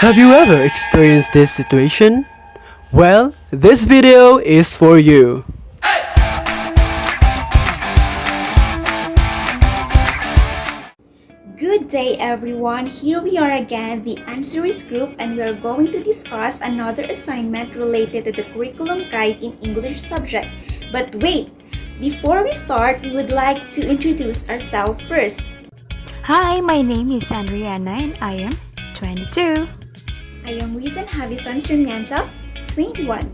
Have you ever experienced this situation? Well, this video is for you. Good day everyone, here we are again, the Answers Group, and we are going to discuss another assignment related to the curriculum guide in English subject. But wait, before we start, we would like to introduce ourselves first. Hi, my name is Andriana and I am 22. I am Rizan Havison Sarmiento, 21.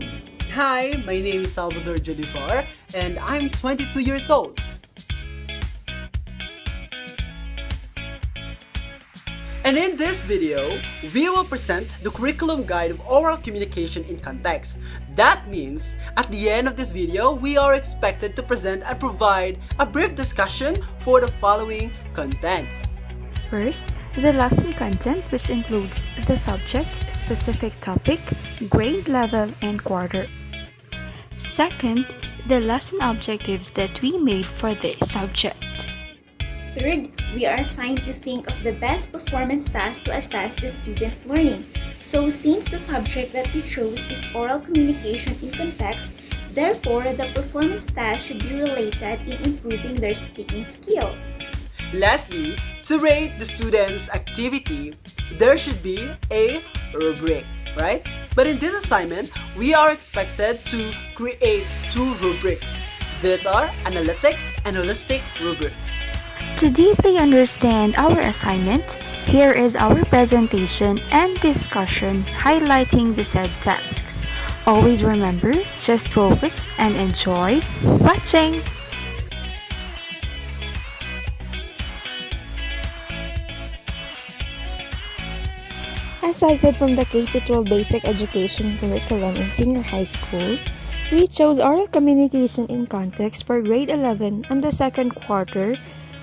Hi, my name is Salvador Jolivar and I'm 22 years old. And in this video, we will present the curriculum guide of oral communication in context. That means, at the end of this video, we are expected to present and provide a brief discussion for the following contents. First, the lesson content, which includes the subject, specific topic, grade level, and quarter. Second, the lesson objectives that we made for this subject. Third, we are assigned to think of the best performance task to assess the student's learning. So since the subject that we chose is oral communication in context, therefore the performance task should be related in improving their speaking skill. Lastly, to rate the student's activity, there should be a rubric, right? But in this assignment, we are expected to create two rubrics. These are analytic and holistic rubrics. To deeply understand our assignment, here is our presentation and discussion highlighting the said tasks. Always remember, just focus and enjoy watching! As cited from the K-12 Basic Education Curriculum in Senior High School, we chose oral communication in context for grade 11 on the second quarter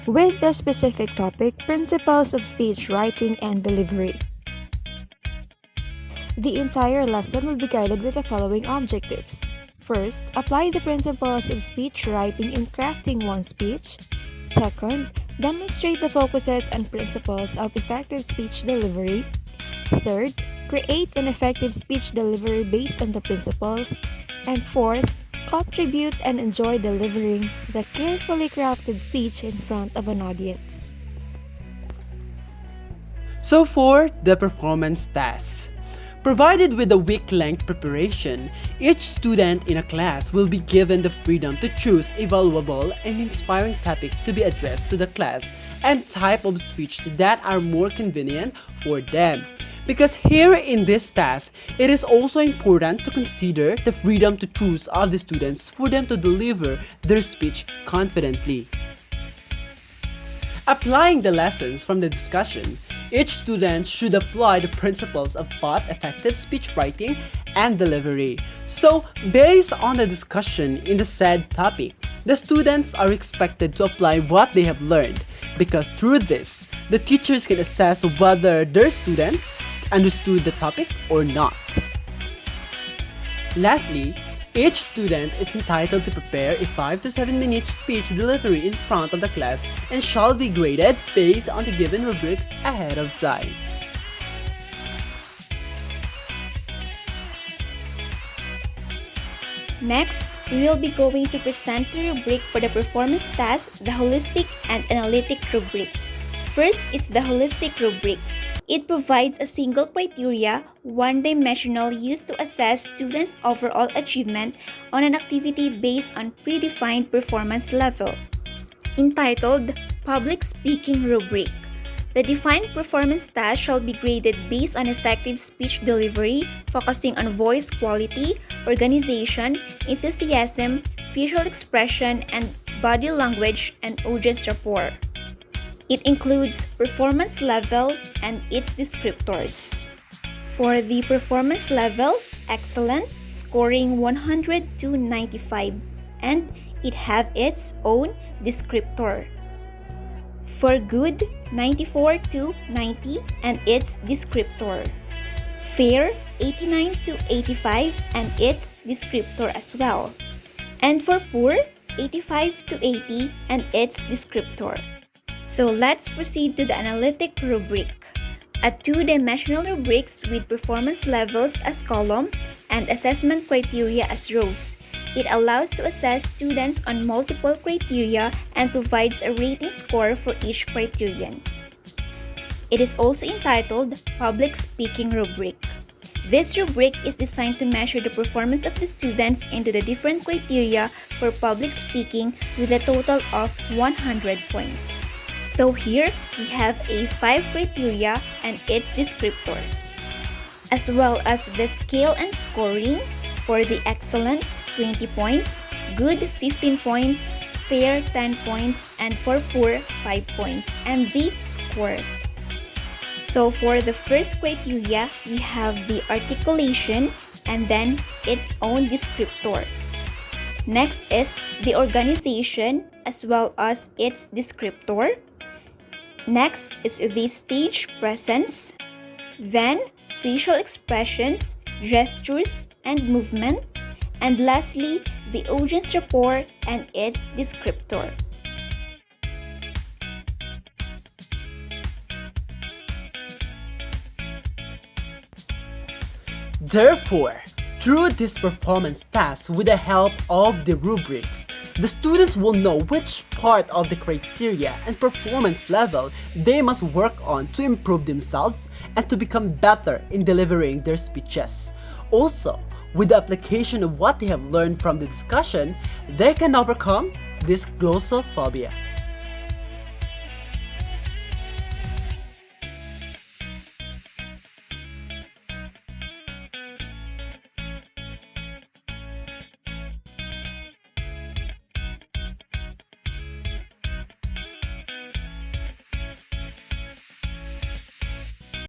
with the specific topic, Principles of Speech Writing and Delivery. The entire lesson will be guided with the following objectives. First, apply the principles of speech writing in crafting one's speech. Second, demonstrate the focuses and principles of effective speech delivery. Third, create an effective speech delivery based on the principles. And fourth, contribute and enjoy delivering the carefully crafted speech in front of an audience. So for the performance tasks, provided with a week-length preparation, each student in a class will be given the freedom to choose a valuable and inspiring topic to be addressed to the class and type of speech that are more convenient for them. Because here in this task, it is also important to consider the freedom to choose of the students for them to deliver their speech confidently. Applying the lessons from the discussion, each student should apply the principles of both effective speech writing and delivery. So, based on the discussion in the said topic, the students are expected to apply what they have learned, because through this, the teachers can assess whether their students understood the topic or not. Lastly, each student is entitled to prepare a 5 to 7 minute speech delivery in front of the class and shall be graded based on the given rubrics ahead of time. Next, we will be going to present the rubric for the performance task, the holistic and analytic rubric. First is the holistic rubric. It provides a single criteria, one-dimensional, used to assess students' overall achievement on an activity based on predefined performance level. Entitled Public Speaking Rubric. The defined performance task shall be graded based on effective speech delivery, focusing on voice quality, organization, enthusiasm, facial expression, and body language and audience rapport. It includes performance level and its descriptors. For the performance level, excellent, scoring 100 to 95, and it have its own descriptor. For good, 94 to 90 and its descriptor. Fair, 89 to 85 and its descriptor as well. And for poor, 85 to 80 and its descriptor. So let's proceed to the analytic rubric. a two-dimensional rubrics with performance levels as column and assessment criteria as rows. It allows to assess students on multiple criteria and provides a rating score for each criterion. It is also entitled Public Speaking Rubric. This rubric is designed to measure the performance of the students into the different criteria for public speaking with a total of 100 points. So here we have a 5 criteria and its descriptors, as well as the scale and scoring for the excellent 20 points, good 15 points, fair 10 points, and for poor 5 points, and the score. So for the first criteria, we have the articulation and then its own descriptor. Next is the organization as well as its descriptor. Next is the stage presence. Then facial expressions, gestures, and movement. And lastly, the audience rapport and its descriptor. Therefore, through this performance task with the help of the rubrics, the students will know which part of the criteria and performance level they must work on to improve themselves and to become better in delivering their speeches. Also, with the application of what they have learned from the discussion, they can overcome this glossophobia.